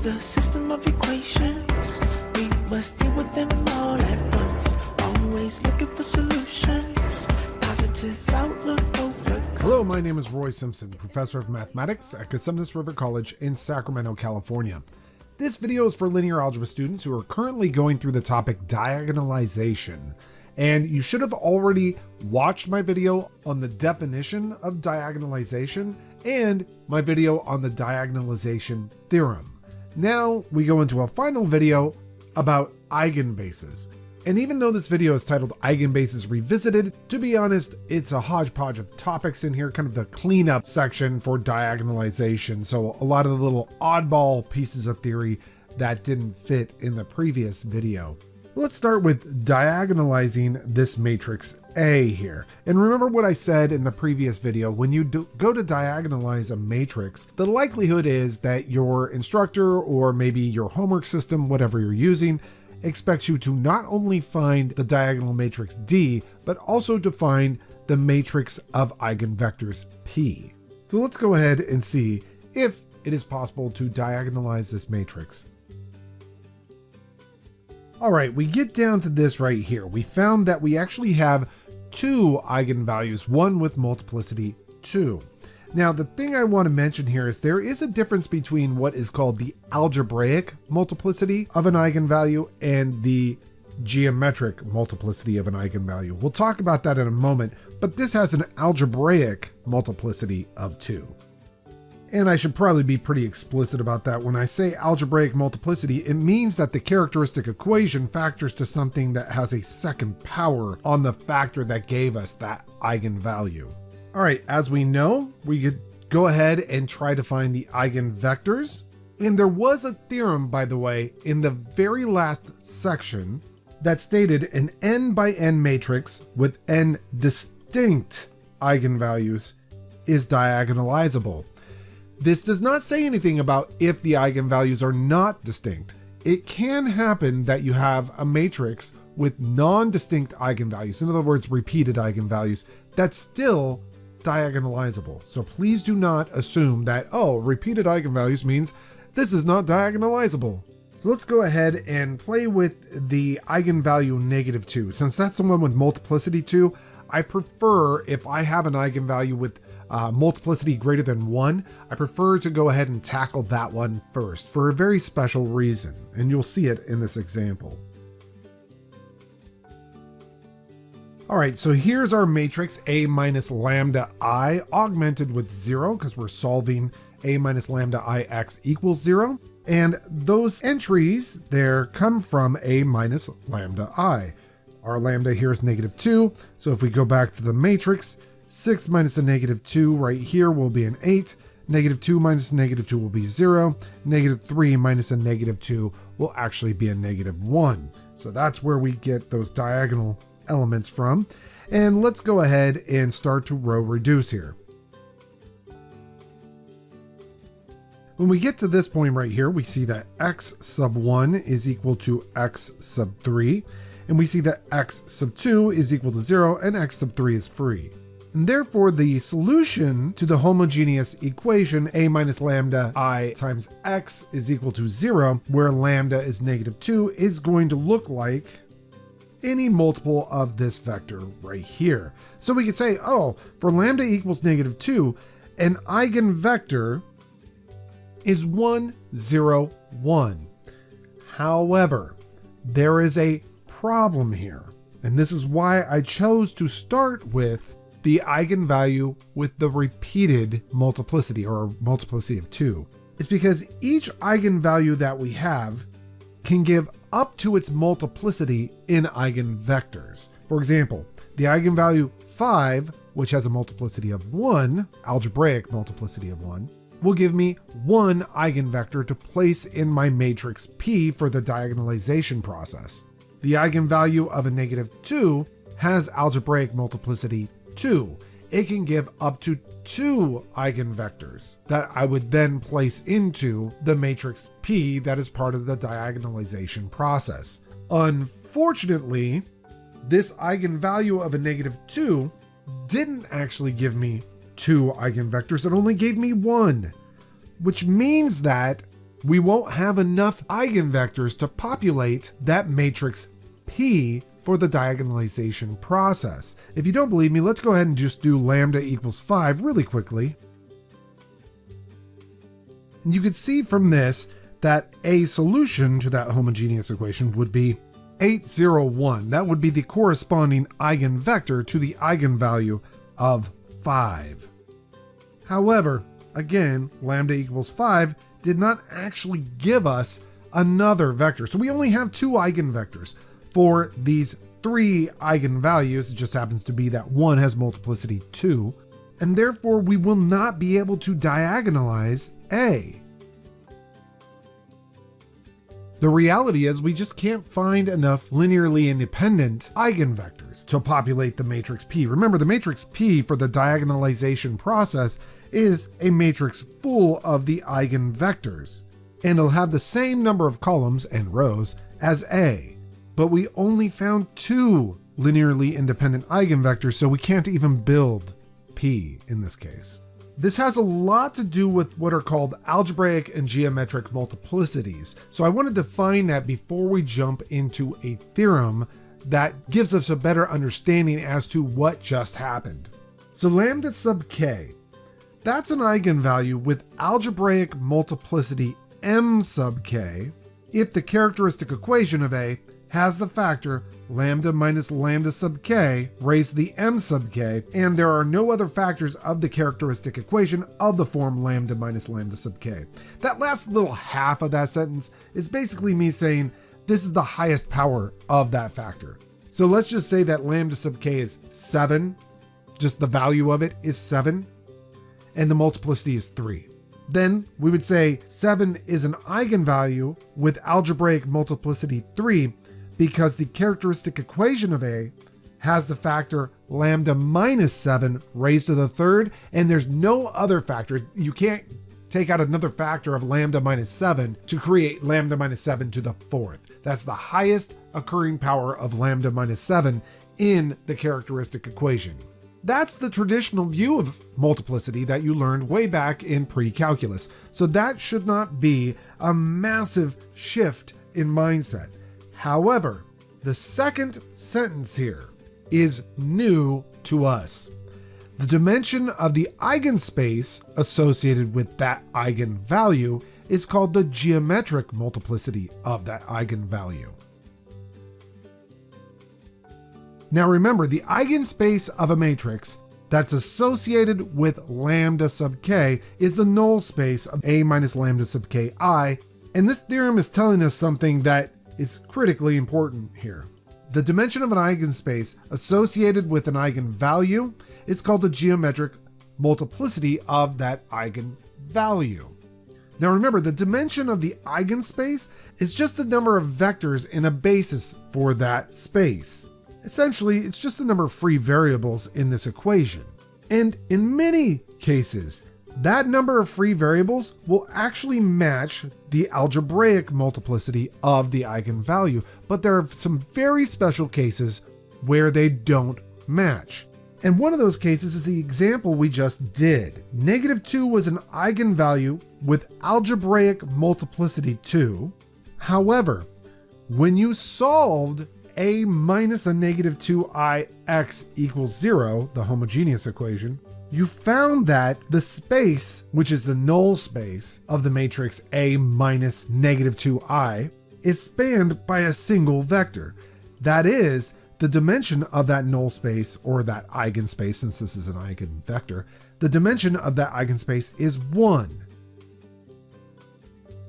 the system of equations. We must deal with them all at once. Always looking for solutions. Positive outlook over. Hello, my name is Roy Simpson, professor of mathematics at Cosumnes River College in Sacramento, California. This video is for linear algebra students who are currently going through the topic diagonalization. And you should have already watched my video on the definition of diagonalization and my video on the diagonalization theorem. Now we go into a final video about eigenbases. And even though this video is titled Eigenbases Revisited, to be honest, it's a hodgepodge of topics in here, kind of the cleanup section for diagonalization. So a lot of the little oddball pieces of theory that didn't fit in the previous video. Let's start with diagonalizing this matrix A here. And remember what I said in the previous video, when you go to diagonalize a matrix, the likelihood is that your instructor or maybe your homework system, whatever you're using, expects you to not only find the diagonal matrix D, but also to find the matrix of eigenvectors P. So let's go ahead and see if it is possible to diagonalize this matrix. All right, we get down to this right here. We found that we actually have two eigenvalues, one with multiplicity 2. Now, the thing I want to mention here is there is a difference between what is called the algebraic multiplicity of an eigenvalue and the geometric multiplicity of an eigenvalue. We'll talk about that in a moment, but this has an algebraic multiplicity of 2. And I should probably be pretty explicit about that. When I say algebraic multiplicity, it means that the characteristic equation factors to something that has a second power on the factor that gave us that eigenvalue. All right, as we know, we could go ahead and try to find the eigenvectors. And there was a theorem, by the way, in the very last section that stated an n by n matrix with n distinct eigenvalues is diagonalizable. This does not say anything about if the eigenvalues are not distinct. It can happen that you have a matrix with non-distinct eigenvalues, in other words, repeated eigenvalues, that's still diagonalizable. So please do not assume that, oh, repeated eigenvalues means this is not diagonalizable. So let's go ahead and play with the eigenvalue -2. Since that's the one with multiplicity 2, I prefer, if I have an eigenvalue with multiplicity greater than 1, I prefer to go ahead and tackle that one first for a very special reason, and you'll see it in this example. All right, so here's our matrix A minus lambda I augmented with 0 because we're solving A minus lambda I x equals 0. And those entries there come from A minus lambda I. Our lambda here is -2. So if we go back to the matrix, 6 minus a -2 right here will be an 8. -2 minus a -2 will be 0. -3 minus a -2 will actually be a -1. So that's where we get those diagonal elements from. And let's go ahead and start to row reduce here. When we get to this point right here, we see that x sub 1 is equal to x sub 3. And we see that x sub 2 is equal to 0 and x sub 3 is free. And therefore, the solution to the homogeneous equation A minus lambda I times x is equal to 0, where lambda is -2, is going to look like any multiple of this vector right here. So we could say, oh, for lambda equals -2, an eigenvector is 1, 0, 1. However, there is a problem here. And this is why I chose to start with the eigenvalue with the repeated multiplicity, or multiplicity of 2. It's because each eigenvalue that we have can give up to its multiplicity in eigenvectors. For example, the eigenvalue 5, which has a multiplicity of 1, algebraic multiplicity of 1, will give me one eigenvector to place in my matrix P for the diagonalization process. The eigenvalue of a -2 has algebraic multiplicity 2. It can give up to 2 eigenvectors that I would then place into the matrix P that is part of the diagonalization process. Unfortunately, this eigenvalue of a -2 didn't actually give me 2 eigenvectors, it only gave me 1, which means that we won't have enough eigenvectors to populate that matrix P for the diagonalization process. If you don't believe me, let's go ahead and just do lambda equals 5 really quickly. And you can see from this that a solution to that homogeneous equation would be 801. That would be the corresponding eigenvector to the eigenvalue of 5. However, again, lambda equals 5 did not actually give us another vector. So we only have 2 eigenvectors for these 3 eigenvalues. It just happens to be that one has multiplicity 2, and therefore we will not be able to diagonalize A. The reality is we just can't find enough linearly independent eigenvectors to populate the matrix P. Remember, the matrix P for the diagonalization process is a matrix full of the eigenvectors, and it'll have the same number of columns and rows as A. But we only found 2 linearly independent eigenvectors, so we can't even build P in this case. This has a lot to do with what are called algebraic and geometric multiplicities. So I want to define that before we jump into a theorem that gives us a better understanding as to what just happened. So lambda sub k, that's an eigenvalue with algebraic multiplicity m sub k if the characteristic equation of A has the factor lambda minus lambda sub k raised to the m sub k, and there are no other factors of the characteristic equation of the form lambda minus lambda sub k. That last little half of that sentence is basically me saying this is the highest power of that factor. So let's just say that lambda sub k is 7, just the value of it is 7, and the multiplicity is 3. Then we would say 7 is an eigenvalue with algebraic multiplicity 3 because the characteristic equation of A has the factor lambda minus 7 raised to the 3rd, and there's no other factor. You can't take out another factor of lambda minus 7 to create lambda minus 7 to the 4th. That's the highest occurring power of lambda minus 7 in the characteristic equation. That's the traditional view of multiplicity that you learned way back in pre-calculus. So that should not be a massive shift in mindset. However, the second sentence here is new to us. The dimension of the eigenspace associated with that eigenvalue is called the geometric multiplicity of that eigenvalue. Now remember, the eigenspace of a matrix that's associated with lambda sub k is the null space of A minus lambda sub ki, and this theorem is telling us something that is critically important here. The dimension of an eigenspace associated with an eigenvalue is called the geometric multiplicity of that eigenvalue. Now remember, the dimension of the eigenspace is just the number of vectors in a basis for that space. Essentially, it's just the number of free variables in this equation. And in many cases, that number of free variables will actually match the algebraic multiplicity of the eigenvalue, but there are some very special cases where they don't match. And one of those cases is the example we just did. -2 was an eigenvalue with algebraic multiplicity 2. However, when you solved A minus a -2ix equals 0, the homogeneous equation, you found that the space, which is the null space of the matrix A minus -2i, is spanned by a single vector. That is, the dimension of that null space, or that eigenspace, since this is an eigenvector, the dimension of that eigenspace is 1.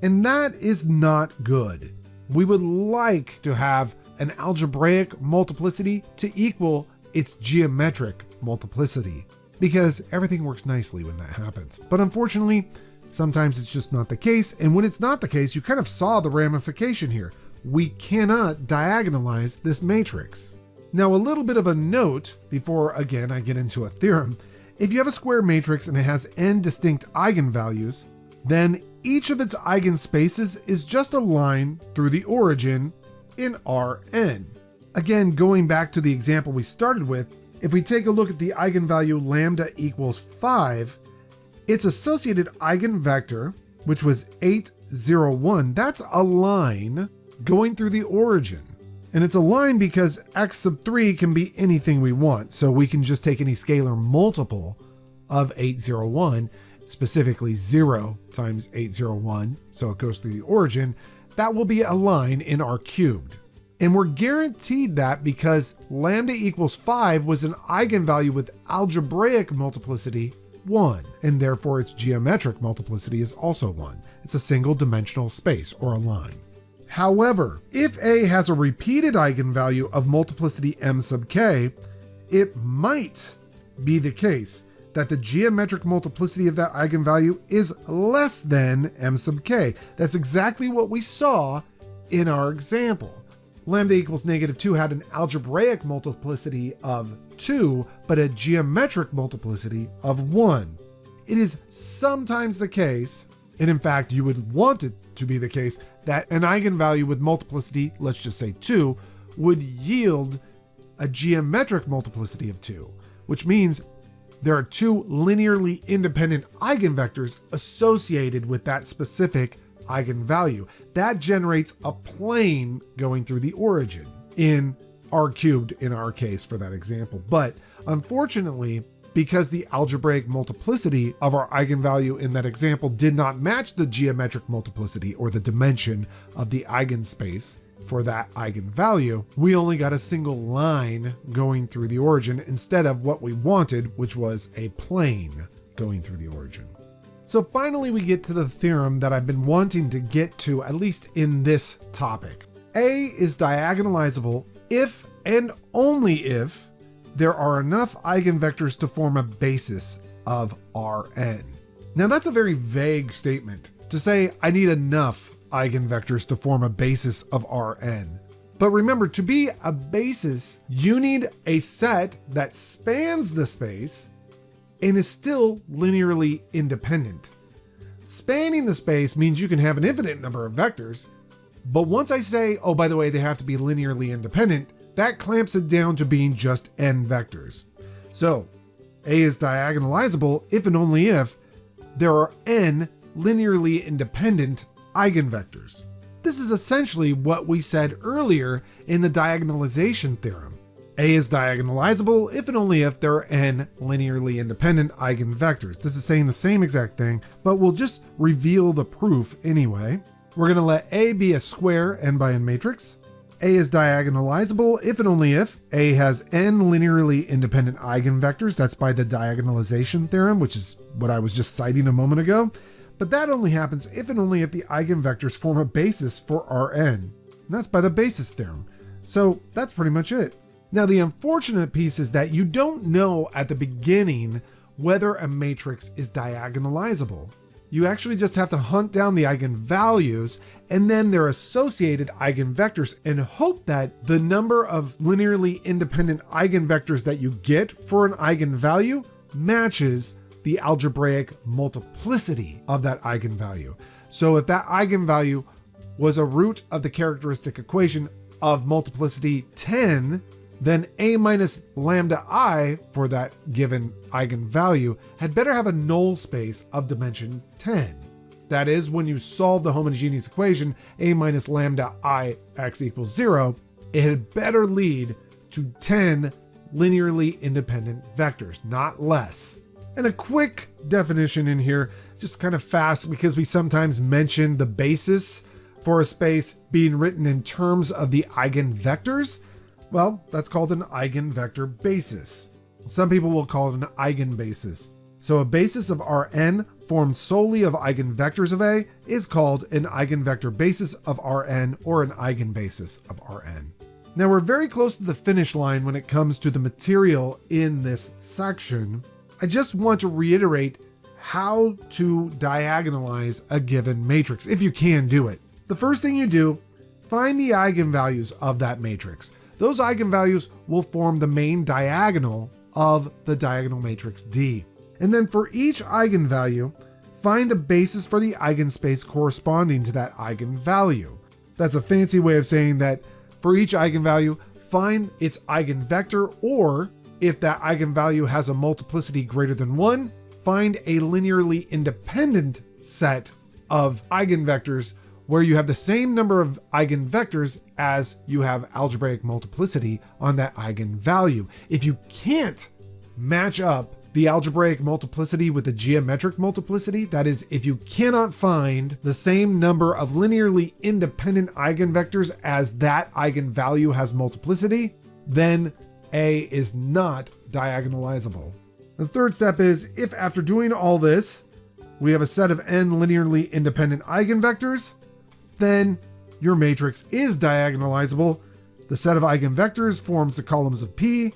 And that is not good. We would like to have an algebraic multiplicity to equal its geometric multiplicity, because everything works nicely when that happens. But unfortunately, sometimes it's just not the case, and when it's not the case, you kind of saw the ramification here. We cannot diagonalize this matrix. Now, a little bit of a note before, again, I get into a theorem. If you have a square matrix and it has n distinct eigenvalues, then each of its eigenspaces is just a line through the origin in Rn. Again, going back to the example we started with, if we take a look at the eigenvalue lambda equals 5, its associated eigenvector which was 8, 0, 1, that's a line going through the origin. And it's a line because x sub 3 can be anything we want. So we can just take any scalar multiple of 8, 0, 1, specifically 0 times 8, 0, 1. So it goes through the origin. That will be a line in R cubed. And we're guaranteed that because lambda equals 5 was an eigenvalue with algebraic multiplicity 1, and therefore its geometric multiplicity is also 1. It's a single dimensional space or a line. However, if A has a repeated eigenvalue of multiplicity m sub k, it might be the case that the geometric multiplicity of that eigenvalue is less than m sub k. That's exactly what we saw in our example. Lambda equals -2 had an algebraic multiplicity of 2, but a geometric multiplicity of 1. It is sometimes the case, and in fact you would want it to be the case, that an eigenvalue with multiplicity, let's just say 2, would yield a geometric multiplicity of 2, which means there are two linearly independent eigenvectors associated with that specific eigenvalue. That generates a plane going through the origin in R cubed in our case for that example. But unfortunately, because the algebraic multiplicity of our eigenvalue in that example did not match the geometric multiplicity or the dimension of the eigenspace for that eigenvalue, we only got a single line going through the origin instead of what we wanted, which was a plane going through the origin. So finally we get to the theorem that I've been wanting to get to, at least in this topic. A is diagonalizable if and only if there are enough eigenvectors to form a basis of Rn. Now that's a very vague statement to say I need enough eigenvectors to form a basis of Rn. But remember, to be a basis, you need a set that spans the space and is still linearly independent. Spanning the space means you can have an infinite number of vectors, but once I say, oh, by the way, they have to be linearly independent, that clamps it down to being just n vectors. So A is diagonalizable if and only if there are n linearly independent eigenvectors. This is essentially what we said earlier in the diagonalization theorem. A is diagonalizable if and only if there are n linearly independent eigenvectors. This is saying the same exact thing, but we'll just reveal the proof anyway. We're going to let A be a square n by n matrix. A is diagonalizable if and only if A has n linearly independent eigenvectors. That's by the diagonalization theorem, which is what I was just citing a moment ago. But that only happens if and only if the eigenvectors form a basis for Rn. And that's by the basis theorem. So that's pretty much it. Now the unfortunate piece is that you don't know at the beginning whether a matrix is diagonalizable. You actually just have to hunt down the eigenvalues and then their associated eigenvectors and hope that the number of linearly independent eigenvectors that you get for an eigenvalue matches the algebraic multiplicity of that eigenvalue. So if that eigenvalue was a root of the characteristic equation of multiplicity 10, then A minus lambda I for that given eigenvalue had better have a null space of dimension 10. That is, when you solve the homogeneous equation A minus lambda I x equals 0, it had better lead to 10 linearly independent vectors, not less. And a quick definition in here, just kind of fast, because we sometimes mention the basis for a space being written in terms of the eigenvectors. Well, that's called an eigenvector basis. Some people will call it an eigenbasis. So a basis of Rn formed solely of eigenvectors of A is called an eigenvector basis of Rn or an eigenbasis of Rn. Now we're very close to the finish line when it comes to the material in this section. I just want to reiterate how to diagonalize a given matrix, if you can do it. The first thing you do, find the eigenvalues of that matrix. Those eigenvalues will form the main diagonal of the diagonal matrix D. And then for each eigenvalue, find a basis for the eigenspace corresponding to that eigenvalue. That's a fancy way of saying that for each eigenvalue, find its eigenvector, or if that eigenvalue has a multiplicity greater than 1, find a linearly independent set of eigenvectors where you have the same number of eigenvectors as you have algebraic multiplicity on that eigenvalue. If you can't match up the algebraic multiplicity with the geometric multiplicity, that is, if you cannot find the same number of linearly independent eigenvectors as that eigenvalue has multiplicity, then A is not diagonalizable. The third step is, if after doing all this, we have a set of n linearly independent eigenvectors, then your matrix is diagonalizable. The set of eigenvectors forms the columns of P,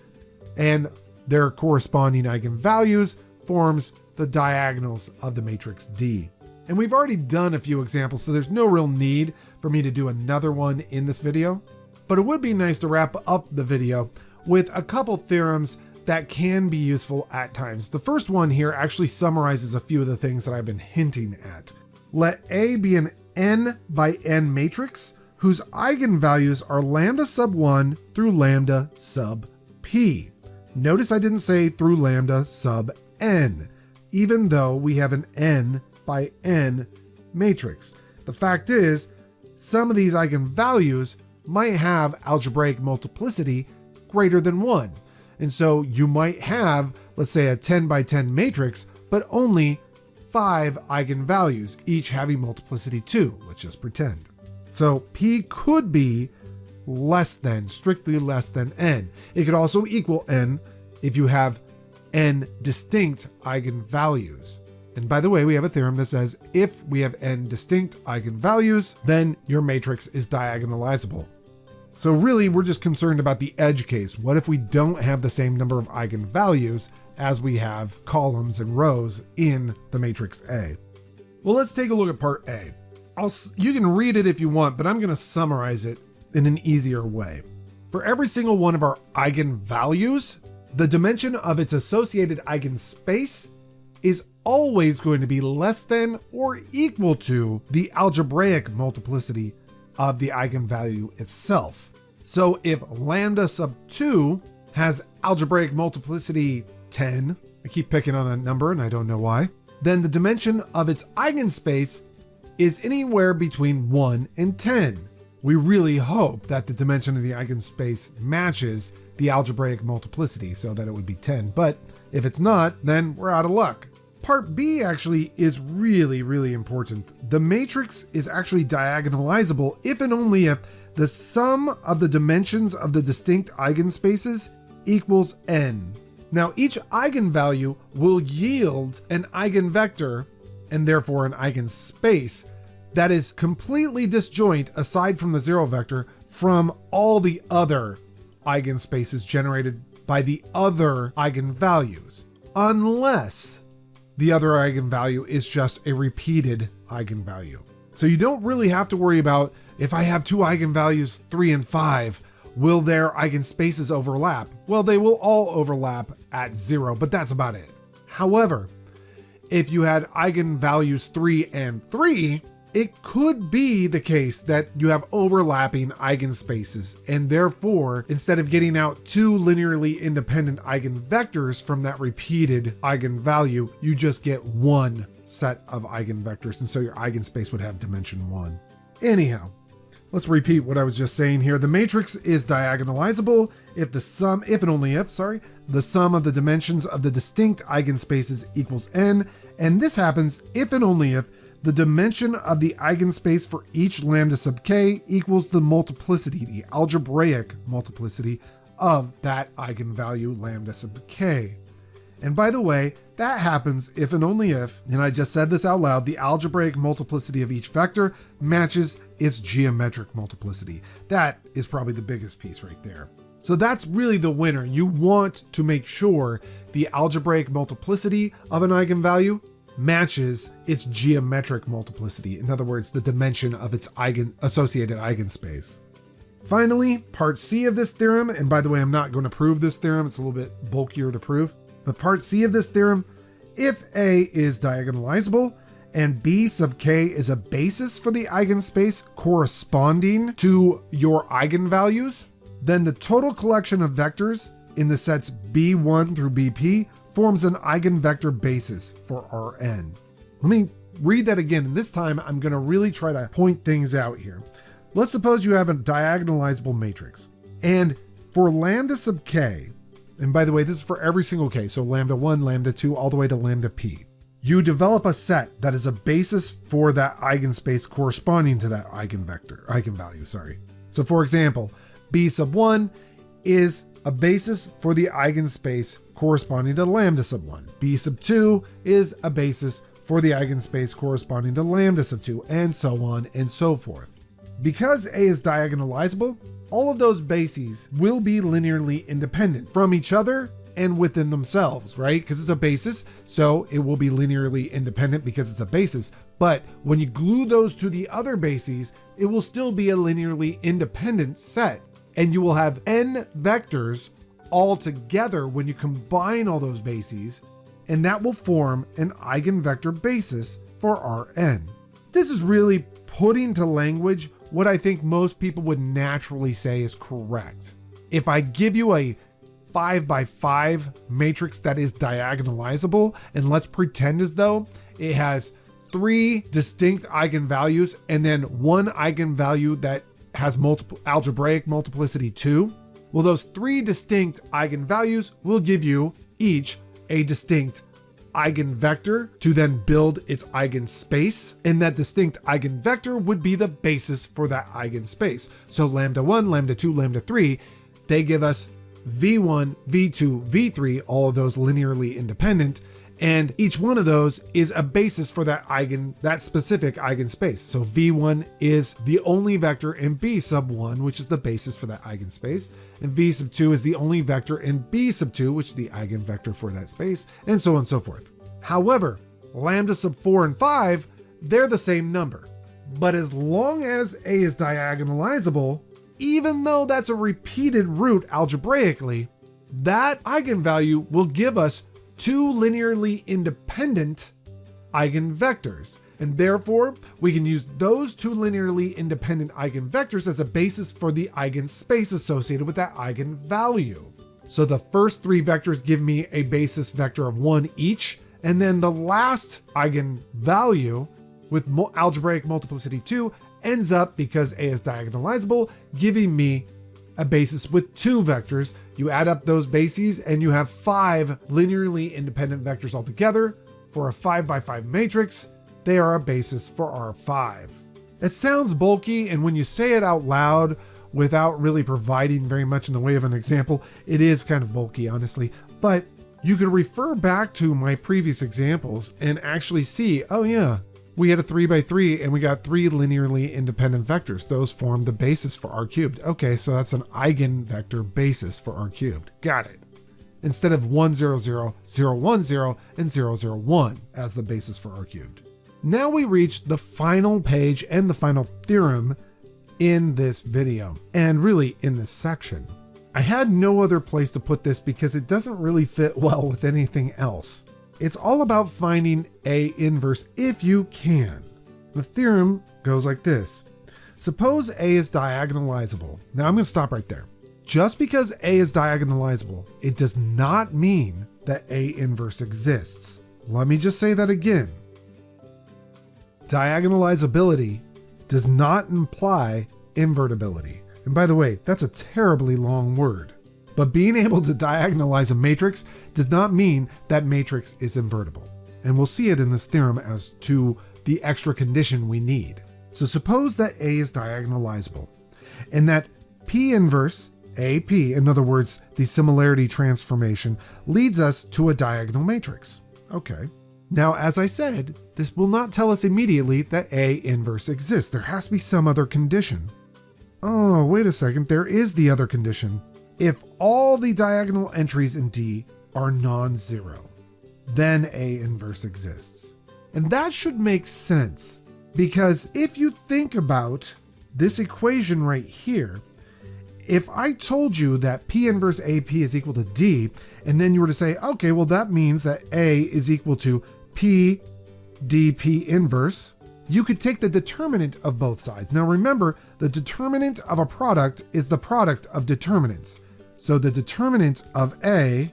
and their corresponding eigenvalues forms the diagonals of the matrix D. And we've already done a few examples, so there's no real need for me to do another one in this video. But it would be nice to wrap up the video with a couple theorems that can be useful at times. The first one here actually summarizes a few of the things that I've been hinting at. Let A be an n by n matrix whose eigenvalues are lambda sub 1 through lambda sub p. Notice I didn't say through lambda sub n, even though we have an n by n matrix. The fact is, some of these eigenvalues might have algebraic multiplicity greater than 1. And so you might have, let's say, a 10 by 10 matrix, but only 5 eigenvalues, each having multiplicity 2. Let's just pretend. So P could be less than, strictly less than n. It could also equal n if you have n distinct eigenvalues. And by the way, we have a theorem that says if we have n distinct eigenvalues, then your matrix is diagonalizable. So really, we're just concerned about the edge case. What if we don't have the same number of eigenvalues as we have columns and rows in the matrix A? Well, let's take a look at part A. You can read it if you want, but I'm going to summarize it in an easier way. For every single one of our eigenvalues, the dimension of its associated eigenspace is always going to be less than or equal to the algebraic multiplicity of the eigenvalue itself. So if lambda sub 2 has algebraic multiplicity 10, I keep picking on that number and I don't know why, then the dimension of its eigenspace is anywhere between 1 and 10. We really hope that the dimension of the eigenspace matches the algebraic multiplicity so that it would be 10, but if it's not, then we're out of luck. Part B actually is really, really important. The matrix is actually diagonalizable if and only if the sum of the dimensions of the distinct eigenspaces equals n. Now, each eigenvalue will yield an eigenvector and therefore an eigenspace that is completely disjoint aside from the zero vector from all the other eigenspaces generated by the other eigenvalues, unless the other eigenvalue is just a repeated eigenvalue. So you don't really have to worry about, if I have two eigenvalues 3 and 5, will their eigenspaces overlap? Well, they will all overlap at 0, but that's about it. However, if you had eigenvalues 3 and 3, it could be the case that you have overlapping eigenspaces, and therefore, instead of getting out two linearly independent eigenvectors from that repeated eigenvalue, you just get one set of eigenvectors, and so your eigenspace would have dimension 1. Anyhow, let's repeat what I was just saying here. The matrix is diagonalizable if and only if, the sum of the dimensions of the distinct eigenspaces equals n, and this happens if and only if the dimension of the eigenspace for each lambda sub k equals the multiplicity, the algebraic multiplicity of that eigenvalue lambda sub k. And by the way, that happens if and only if, and I just said this out loud, the algebraic multiplicity of each vector matches its geometric multiplicity. That is probably the biggest piece right there. So that's really the winner. You want to make sure the algebraic multiplicity of an eigenvalue matches its geometric multiplicity. In other words, the dimension of its associated eigenspace. Finally, part C of this theorem, and by the way, I'm not going to prove this theorem, it's a little bit bulkier to prove, but part C of this theorem, if A is diagonalizable and B sub k is a basis for the eigenspace corresponding to your eigenvalues, then the total collection of vectors in the sets B1 through BP forms an eigenvector basis for Rn. Let me read that again, and this time I'm going to really try to point things out here. Let's suppose you have a diagonalizable matrix, and for lambda sub k, and by the way, this is for every single k, so lambda 1, lambda 2, all the way to lambda p, you develop a set that is a basis for that eigenspace corresponding to that eigenvalue. So for example, b sub 1 is a basis for the eigenspace corresponding to lambda sub 1. B sub 2 is a basis for the eigenspace corresponding to lambda sub 2, and so on and so forth. Because A is diagonalizable, all of those bases will be linearly independent from each other and within themselves, right? Because it's a basis, so it will be linearly independent because it's a basis. But when you glue those to the other bases, it will still be a linearly independent set. And you will have n vectors all together when you combine all those bases, and that will form an eigenvector basis for Rn. This is really putting to language what I think most people would naturally say is correct. If I give you a 5x5 matrix that is diagonalizable, and let's pretend as though it has 3 distinct eigenvalues and then one eigenvalue that has algebraic multiplicity 2, well, those 3 distinct eigenvalues will give you each a distinct eigenvector to then build its eigenspace, and that distinct eigenvector would be the basis for that eigenspace. So lambda 1, lambda 2, lambda 3, they give us v1, v2, v3, all of those linearly independent, and each one of those is a basis for that specific eigenspace. So v1 is the only vector in b sub 1, which is the basis for that eigenspace, and v sub 2 is the only vector in b sub 2, which is the eigenvector for that space, and so on and so forth. However, lambda sub 4 and 5, they're the same number. But as long as A is diagonalizable, even though that's a repeated root algebraically, that eigenvalue will give us 2 linearly independent eigenvectors. And therefore, we can use those 2 linearly independent eigenvectors as a basis for the eigenspace associated with that eigenvalue. So the first 3 vectors give me a basis vector of 1 each, and then the last eigenvalue with algebraic multiplicity 2 ends up, because A is diagonalizable, giving me a basis with 2 vectors. You add up those bases and you have 5 linearly independent vectors altogether. For a 5x5 matrix, they are a basis for R5. It sounds bulky, and when you say it out loud without really providing very much in the way of an example, it is kind of bulky, honestly. But you can refer back to my previous examples and actually see, oh yeah, we had a 3x3 and we got 3 linearly independent vectors. Those form the basis for R cubed. Okay, so that's an eigenvector basis for R cubed. Got it. Instead of 1, 0, 0, 0, 1, 0, and 0, 0, 1 as the basis for R cubed. Now we reached the final page and the final theorem in this video, and really in this section. I had no other place to put this because it doesn't really fit well with anything else. It's all about finding A inverse if you can. The theorem goes like this. Suppose A is diagonalizable. Now I'm going to stop right there. Just because A is diagonalizable, it does not mean that A inverse exists. Let me just say that again. Diagonalizability does not imply invertibility. And by the way, that's a terribly long word. But being able to diagonalize a matrix does not mean that matrix is invertible. And we'll see it in this theorem as to the extra condition we need. So suppose that A is diagonalizable and that P inverse AP, in other words, the similarity transformation, leads us to a diagonal matrix. Okay. Now, as I said, this will not tell us immediately that A inverse exists. There has to be some other condition. Oh, wait a second. There is the other condition. If all the diagonal entries in D are non-zero, then A inverse exists. And that should make sense, because if you think about this equation right here, if I told you that P inverse AP is equal to D, and then you were to say, okay, well that means that A is equal to P dP inverse, you could take the determinant of both sides. Now remember, the determinant of a product is the product of determinants. So the determinant of A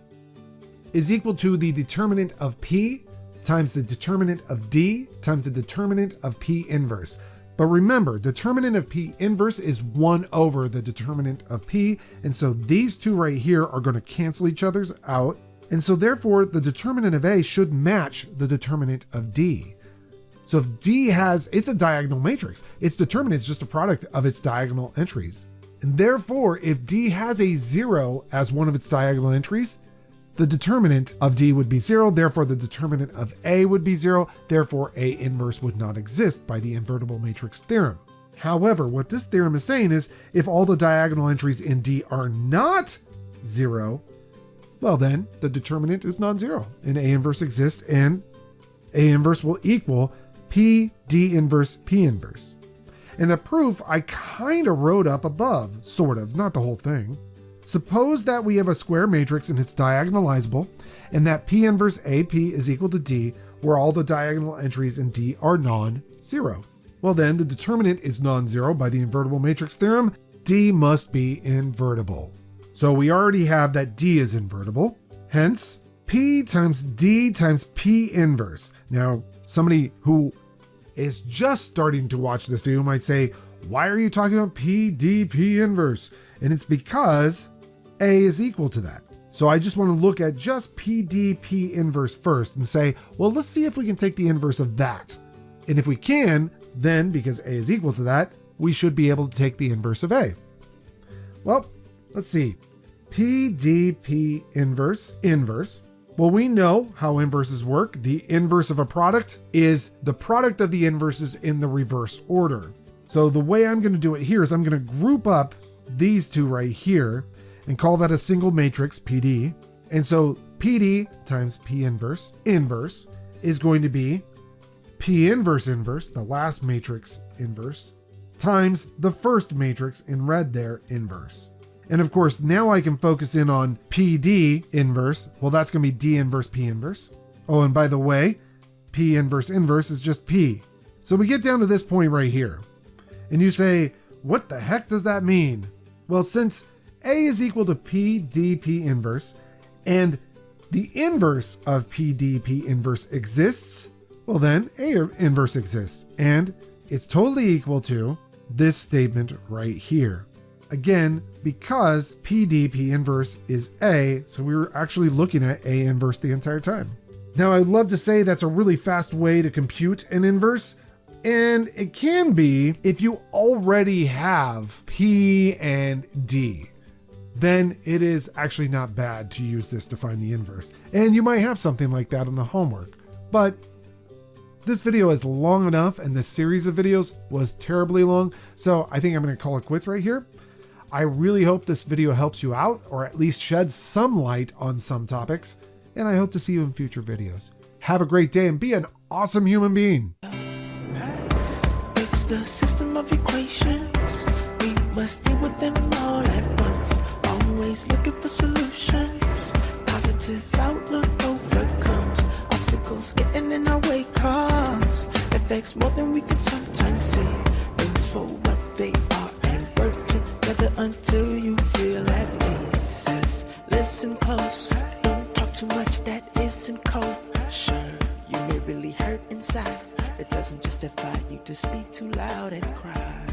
is equal to the determinant of P times the determinant of D times the determinant of P inverse. But remember, determinant of P inverse is 1 over the determinant of P, and so these two right here are going to cancel each other's out, and so therefore the determinant of A should match the determinant of D. So if D it's a diagonal matrix, its determinant is just a product of its diagonal entries. And therefore, if D has a 0 as one of its diagonal entries, the determinant of D would be 0, therefore the determinant of A would be 0, therefore A inverse would not exist by the invertible matrix theorem. However, what this theorem is saying is if all the diagonal entries in D are not 0, well then the determinant is non-zero and A inverse exists, and A inverse will equal P D inverse P inverse. And the proof I kind of wrote up above, sort of, not the whole thing. Suppose that we have a square matrix and it's diagonalizable, and that P inverse AP is equal to D, where all the diagonal entries in D are non-zero. Well then, the determinant is non-zero by the invertible matrix theorem. D must be invertible. So we already have that D is invertible. Hence, P times D times P inverse. Now, somebody who is just starting to watch this video might say, why are you talking about P, D, P inverse? And it's because A is equal to that. So I just want to look at just P, D, P inverse first and say, well, let's see if we can take the inverse of that. And if we can, then because A is equal to that, we should be able to take the inverse of A. Well, let's see. P, D, P inverse. Well, we know how inverses work. The inverse of a product is the product of the inverses in the reverse order. So the way I'm going to do it here is I'm going to group up these two right here and call that a single matrix, PD. And so PD times P inverse is going to be P inverse, the last matrix inverse, times the first matrix in red there, inverse. And of course, now I can focus in on PD inverse. Well, that's going to be D inverse P inverse. Oh, and by the way, P inverse is just P. So we get down to this point right here. And you say, what the heck does that mean? Well, since A is equal to P, D, P inverse, and the inverse of P, D, P inverse exists, well then A inverse exists. And it's totally equal to this statement right here. Again, because P, D, P inverse is A, so we were actually looking at A inverse the entire time. Now, I'd love to say that's a really fast way to compute an inverse, and it can be if you already have P and D. Then it is actually not bad to use this to find the inverse. And you might have something like that in the homework. But this video is long enough, and this series of videos was terribly long, so I think I'm going to call it quits right here. I really hope this video helps you out, or at least sheds some light on some topics, and I hope to see you in future videos. Have a great day and be an awesome human being. It's the system of equations. We must deal with them all at once. Always looking for solutions. Positive outlook overcomes obstacles getting in our way, cause affects more than we can sometimes see. Things for what they are and work together until you feel at peace. Says, listen close, don't talk too much that isn't cold. Sure, you may really hurt inside. It doesn't justify you to speak too loud and cry.